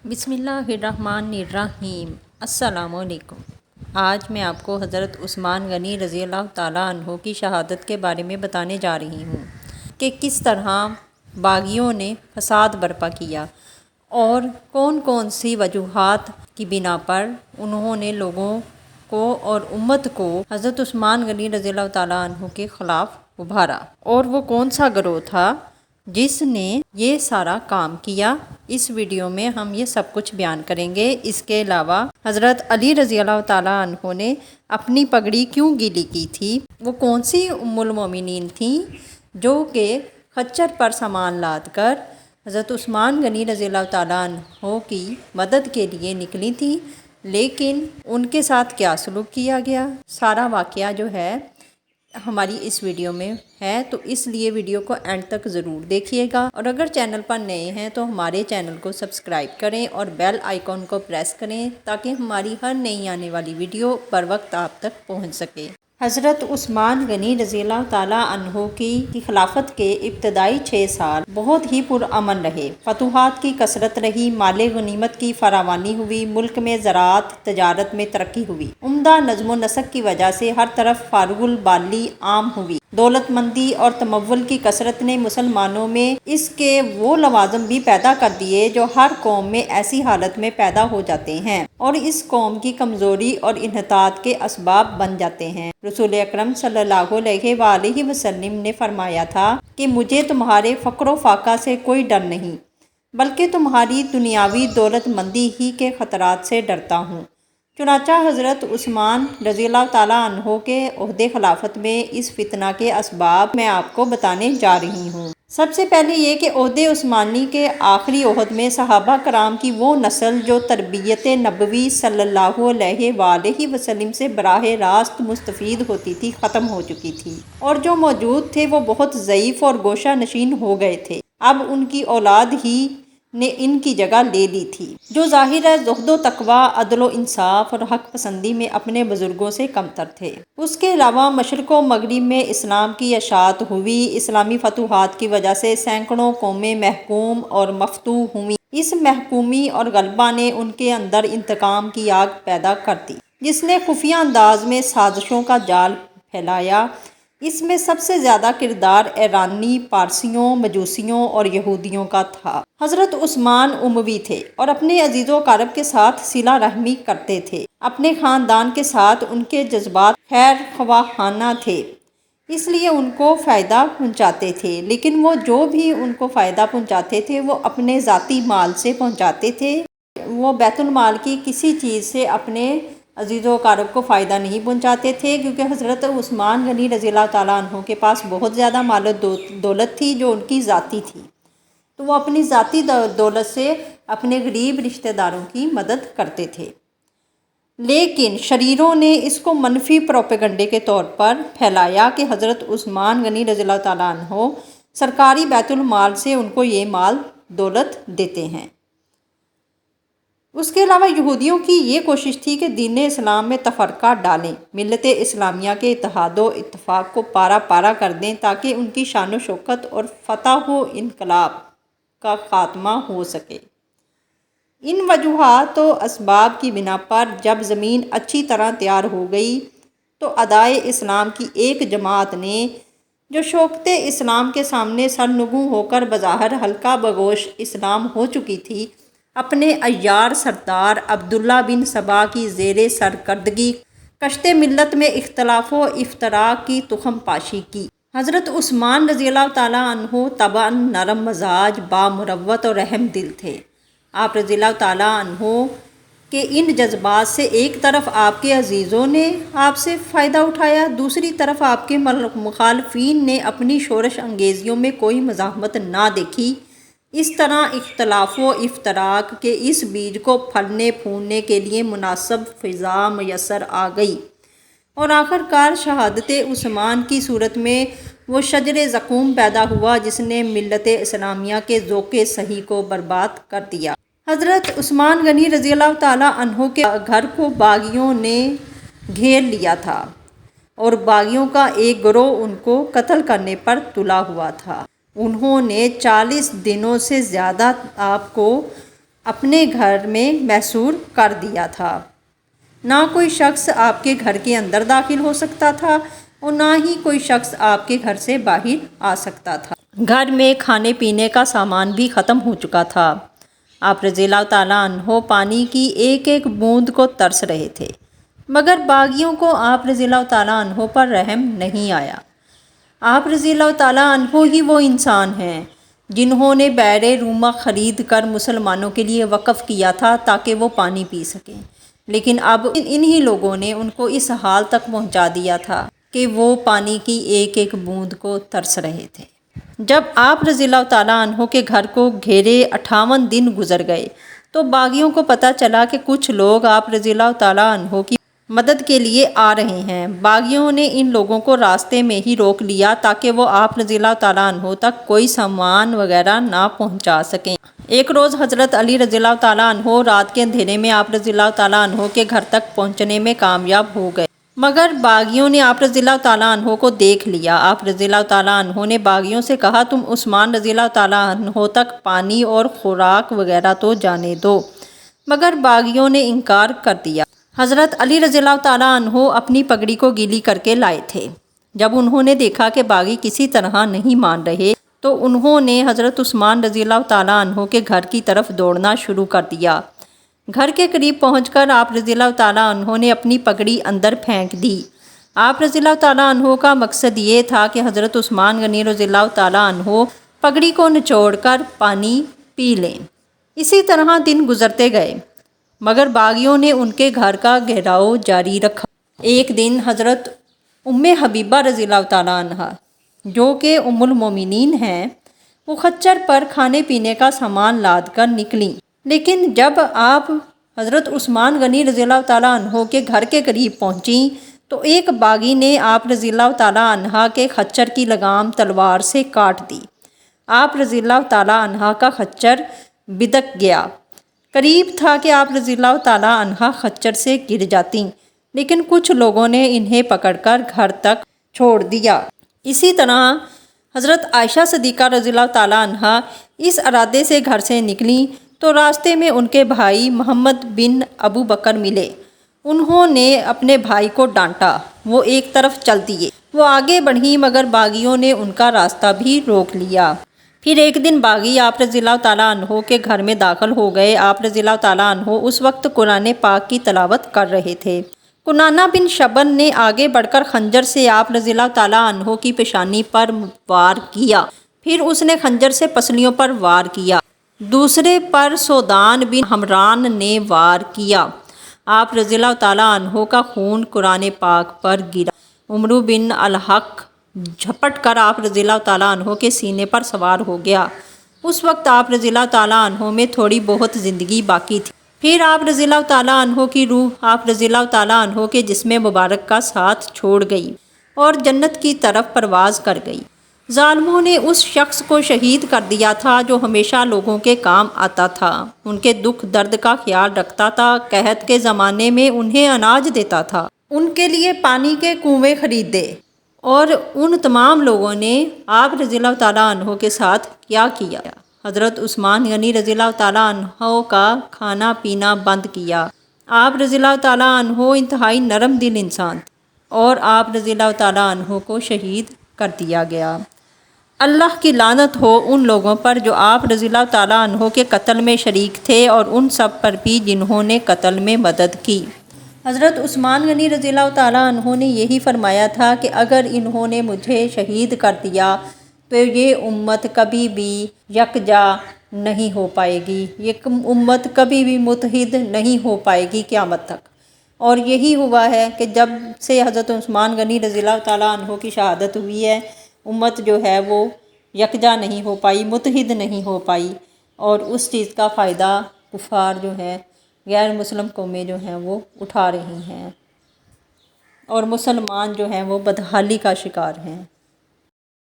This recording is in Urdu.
بسم اللہ الرحمن الرحیم۔ السلام علیکم۔ آج میں آپ کو حضرت عثمان غنی رضی اللہ تعالیٰ عنہ کی شہادت کے بارے میں بتانے جا رہی ہوں کہ کس طرح باغیوں نے فساد برپا کیا اور کون کون سی وجوہات کی بنا پر انہوں نے لوگوں کو اور امت کو حضرت عثمان غنی رضی اللہ تعالیٰ عنہ کے خلاف ابھارا، اور وہ کون سا گروہ تھا جس نے یہ سارا کام کیا۔ اس ویڈیو میں ہم یہ سب کچھ بیان کریں گے۔ اس کے علاوہ حضرت علی رضی اللہ تعالیٰ عنہ نے اپنی پگڑی کیوں گیلی کی تھی، وہ کون سی ام المومنین تھیں جو کہ خچر پر سامان لاد کر حضرت عثمان غنی رضی اللہ تعالیٰ عنہ کی مدد کے لیے نکلی تھیں، لیکن ان کے ساتھ کیا سلوک کیا گیا، سارا واقعہ جو ہے ہماری اس ویڈیو میں ہے، تو اس لیے ویڈیو کو اینڈ تک ضرور دیکھیے گا، اور اگر چینل پر نئے ہیں تو ہمارے چینل کو سبسکرائب کریں اور بیل آئیکن کو پریس کریں تاکہ ہماری ہر نئی آنے والی ویڈیو پر وقت آپ تک پہنچ سکے۔ حضرت عثمان غنی رضی اللہ تعالیٰ عنہ کی خلافت کے ابتدائی 6 سال بہت ہی پرامن رہے۔ فتوحات کی کثرت رہی، مال غنیمت کی فراوانی ہوئی، ملک میں زراعت تجارت میں ترقی ہوئی، عمدہ نظم و نسق کی وجہ سے ہر طرف فارغ البالی عام ہوئی۔ دولت مندی اور تمول کی کثرت نے مسلمانوں میں اس کے وہ لوازم بھی پیدا کر دیے جو ہر قوم میں ایسی حالت میں پیدا ہو جاتے ہیں اور اس قوم کی کمزوری اور انحطاط کے اسباب بن جاتے ہیں۔ رسول اکرم صلی اللہ علیہ وآلہ وسلم نے فرمایا تھا کہ مجھے تمہارے فقر و فاقہ سے کوئی ڈر نہیں، بلکہ تمہاری دنیاوی دولت مندی ہی کے خطرات سے ڈرتا ہوں۔ چنانچہ حضرت عثمان رضی اللہ تعالیٰ عنہ کے عہد خلافت میں اس فتنہ کے اسباب میں آپ کو بتانے جا رہی ہوں۔ سب سے پہلے یہ کہ عہد عثمانی کے آخری عہد میں صحابہ کرام کی وہ نسل جو تربیت نبوی صلی اللہ علیہ وآلہ وسلم سے براہ راست مستفید ہوتی تھی، ختم ہو چکی تھی، اور جو موجود تھے وہ بہت ضعیف اور گوشہ نشین ہو گئے تھے۔ اب ان کی اولاد ہی نے ان کی جگہ لے لی تھی، جو ظاہر ہے زہد و تقویٰ، عدل و انصاف اور حق پسندی میں اپنے بزرگوں سے کمتر تھے۔ اس کے علاوہ مشرق و مغرب میں اسلام کی اشاعت ہوئی۔ اسلامی فتوحات کی وجہ سے سینکڑوں قومیں محکوم اور مفتوح ہوئیں۔ اس محکومی اور غلبہ نے ان کے اندر انتقام کی آگ پیدا کر دی، جس نے خفیہ انداز میں سازشوں کا جال پھیلایا۔ اس میں سب سے زیادہ کردار ایرانی، پارسیوں، مجوسیوں اور یہودیوں کا تھا۔ حضرت عثمان اموی تھے اور اپنے عزیز و اقارب کے ساتھ صلہ رحمی کرتے تھے۔ اپنے خاندان کے ساتھ ان کے جذبات خیر خواہانہ تھے، اس لیے ان کو فائدہ پہنچاتے تھے، لیکن وہ جو بھی ان کو فائدہ پہنچاتے تھے وہ اپنے ذاتی مال سے پہنچاتے تھے۔ وہ بیت المال کی کسی چیز سے اپنے عزیز و اقارب کو فائدہ نہیں پہنچاتے تھے، کیونکہ حضرت عثمان غنی رضی اللہ تعالیٰ عنہ کے پاس بہت زیادہ مال و دولت تھی جو ان کی ذاتی تھی، تو وہ اپنی ذاتی دولت سے اپنے غریب رشتہ داروں کی مدد کرتے تھے۔ لیکن شریروں نے اس کو منفی پروپیگنڈے کے طور پر پھیلایا کہ حضرت عثمان غنی رضی اللہ تعالیٰ عنہ سرکاری بیت المال سے ان کو یہ مال دولت دیتے ہیں۔ اس کے علاوہ یہودیوں کی یہ کوشش تھی کہ دین اسلام میں تفرقہ ڈالیں، ملت اسلامیہ کے اتحاد و اتفاق کو پارا پارا کر دیں تاکہ ان کی شان و شوکت اور فتح و انقلاب کا خاتمہ ہو سکے۔ ان وجوہات و اسباب کی بنا پر جب زمین اچھی طرح تیار ہو گئی تو ادائے اسلام کی ایک جماعت نے، جو شوکت اسلام کے سامنے سرنگوں ہو کر بظاہر ہلکا بگوش اسلام ہو چکی تھی، اپنے عیار سردار عبداللہ بن سبا کی زیر سرکردگی کشت ملت میں اختلاف و افتراق کی تخم پاشی کی۔ حضرت عثمان رضی اللہ تعالیٰ عنہ طبعاً نرم مزاج، بامروت اور رحم دل تھے۔ آپ رضی اللہ تعالیٰ عنہ کہ ان جذبات سے ایک طرف آپ کے عزیزوں نے آپ سے فائدہ اٹھایا، دوسری طرف آپ کے مخالفین نے اپنی شورش انگیزیوں میں کوئی مزاحمت نہ دیکھی۔ اس طرح اختلاف و افتراق کے اس بیج کو پھلنے پھولنے کے لیے مناسب فضا میسر آ گئی، اور آخر کار شہادت عثمان کی صورت میں وہ شجر زقوم پیدا ہوا جس نے ملت اسلامیہ کے ذوق صحیح کو برباد کر دیا۔ حضرت عثمان غنی رضی اللہ تعالیٰ عنہ کے گھر کو باغیوں نے گھیر لیا تھا اور باغیوں کا ایک گروہ ان کو قتل کرنے پر تلا ہوا تھا۔ انہوں نے 40 دنوں سے زیادہ آپ کو اپنے گھر میں محصور کر دیا تھا۔ نہ کوئی شخص آپ کے گھر کے اندر داخل ہو سکتا تھا اور نہ ہی کوئی شخص آپ کے گھر سے باہر آ سکتا تھا۔ گھر میں کھانے پینے کا سامان بھی ختم ہو چکا تھا۔ آپ رضی اللہ تعالیٰ عنہ پانی کی ایک ایک بوند کو ترس رہے تھے، مگر باغیوں کو آپ رضی اللہ تعالیٰ عنہ پر رحم نہیں آیا۔ آپ رضی اللہ تعالیٰ عنہ ہی وہ انسان ہیں جنہوں نے بئر رومہ خرید کر مسلمانوں کے لیے وقف کیا تھا تاکہ وہ پانی پی سکیں، لیکن اب انہی لوگوں نے ان کو اس حال تک پہنچا دیا تھا کہ وہ پانی کی ایک ایک بوند کو ترس رہے تھے۔ جب آپ رضی اللہ تعالیٰ عنہ کے گھر کو گھیرے 58 دن گزر گئے تو باغیوں کو پتہ چلا کہ کچھ لوگ آپ رضی اللہ تعالیٰ عنہ کی مدد کے لیے آ رہے ہیں۔ باغیوں نے ان لوگوں کو راستے میں ہی روک لیا تاکہ وہ آپ رضی اللہ تعالیٰ عنہ تک کوئی سامان وغیرہ نہ پہنچا سکیں۔ ایک روز حضرت علی رضی اللہ تعالیٰ عنہ رات کے اندھیرے میں آپ رضی اللہ تعالیٰ عنہ کے گھر تک پہنچنے میں کامیاب ہو گئے، مگر باغیوں نے آپ رضی اللہ تعالیٰ عنہ کو دیکھ لیا۔ آپ رضی اللہ تعالیٰ عنہ نے باغیوں سے کہا، تم عثمان رضی اللہ تعالیٰ عنہ تک پانی اور خوراک وغیرہ تو جانے دو، مگر باغیوں نے انکار کر دیا۔ حضرت علی رضی اللہ تعالیٰ عنہ اپنی پگڑی کو گیلی کر کے لائے تھے۔ جب انہوں نے دیکھا کہ باغی کسی طرح نہیں مان رہے تو انہوں نے حضرت عثمان رضی اللہ تعالیٰ عنہ کے گھر کی طرف دوڑنا شروع کر دیا۔ گھر کے قریب پہنچ کر آپ رضی اللہ تعالیٰ عنہ نے اپنی پگڑی اندر پھینک دی۔ آپ رضی اللہ تعالیٰ عنہ کا مقصد یہ تھا کہ حضرت عثمان غنی رضی اللہ تعالیٰ عنہ پگڑی کو نچوڑ کر پانی پی لیں۔ اسی طرح دن گزرتے گئے، مگر باغیوں نے ان کے گھر کا گھیراؤ جاری رکھا۔ ایک دن حضرت ام حبیبہ رضی اللہ تعالیٰ عنہ جو کہ ام المومنین ہیں، وہ خچر پر کھانے پینے کا سامان لاد کر نکلیں، لیکن جب آپ حضرت عثمان غنی رضی اللہ تعالیٰ عنہ کے گھر کے قریب پہنچیں تو ایک باغی نے آپ رضی اللہ تعالیٰ عنہ کے خچر کی لگام تلوار سے کاٹ دی۔ آپ رضی اللہ تعالیٰ عنہ کا خچر بدک گیا۔ قریب تھا کہ آپ رضی اللہ تعالیٰ عنہ خچر سے گر جاتی، لیکن کچھ لوگوں نے انہیں پکڑ کر گھر تک چھوڑ دیا۔ اسی طرح حضرت عائشہ صدیقہ رضی اللہ تعالیٰ عنہ اس ارادے سے گھر سے نکلیں تو راستے میں ان کے بھائی محمد بن ابو بکر ملے۔ انہوں نے اپنے بھائی کو ڈانٹا، وہ ایک طرف چل دیے۔ وہ آگے بڑھیں مگر باغیوں نے ان کا راستہ بھی روک لیا۔ پھر ایک دن باغی آپ رضی اللہ تعالیٰ عنہ کے گھر میں داخل ہو گئے۔ آپ رضی اللہ تعالیٰ عنہ اس وقت قرآن پاک کی تلاوت کر رہے تھے۔ کنانہ بن شبن نے آگے بڑھ کر خنجر سے آپ رضی اللہ تعالیٰ عنہ کی پیشانی پر وار کیا، پھر اس نے خنجر سے پسلیوں پر وار کیا۔ دوسرے پر سودان بن حمران نے وار کیا۔ آپ رضی اللہ تعالیٰ عنہ کا خون قرآن پاک پر گرا۔ عمرو بن الحق جھپٹ کر آپ رضی اللہ تعالیٰ عنہ کے سینے پر سوار ہو گیا۔ اس وقت آپ رضی اللہ تعالیٰ عنہ میں تھوڑی بہت زندگی باقی تھی۔ پھر آپ رضی اللہ تعالیٰ عنہ کی روح آپ رضی اللہ تعالیٰ عنہ کے جسم مبارک کا ساتھ چھوڑ گئی اور جنت کی طرف پرواز کر گئی۔ ظالموں نے اس شخص کو شہید کر دیا تھا جو ہمیشہ لوگوں کے کام آتا تھا، ان کے دکھ درد کا خیال رکھتا تھا، قحط کے زمانے میں انہیں اناج دیتا تھا، ان کے لیے پانی کے کنویں خریدے۔ اور ان تمام لوگوں نے آپ رضی اللہ تعالیٰ عنہ کے ساتھ کیا کیا؟ حضرت عثمان غنی رضی اللہ تعالیٰ عنہ کا کھانا پینا بند کیا۔ آپ رضی اللہ تعالیٰ عنہ انتہائی نرم دل انسان تھے اور آپ رضی اللہ تعالیٰ عنہ کو شہید کر دیا گیا۔ اللہ کی لعنت ہو ان لوگوں پر جو آپ رضی اللہ تعالیٰ عنہ کے قتل میں شریک تھے اور ان سب پر بھی جنہوں نے قتل میں مدد کی۔ حضرت عثمان غنی رضی اللہ تعالیٰ عنہ نے یہی فرمایا تھا کہ اگر انہوں نے مجھے شہید کر دیا تو یہ امت کبھی بھی یکجا نہیں ہو پائے گی، یہ امت کبھی بھی متحد نہیں ہو پائے گی قیامت تک۔ اور یہی ہوا ہے کہ جب سے حضرت عثمان غنی رضی اللہ تعالیٰ عنہ کی شہادت ہوئی ہے، امت جو ہے وہ یکجا نہیں ہو پائی، متحد نہیں ہو پائی، اور اس چیز کا فائدہ کفار جو ہے، غیر مسلم قومیں جو ہیں وہ اٹھا رہی ہیں، اور مسلمان جو ہیں وہ بدحالی کا شکار ہیں۔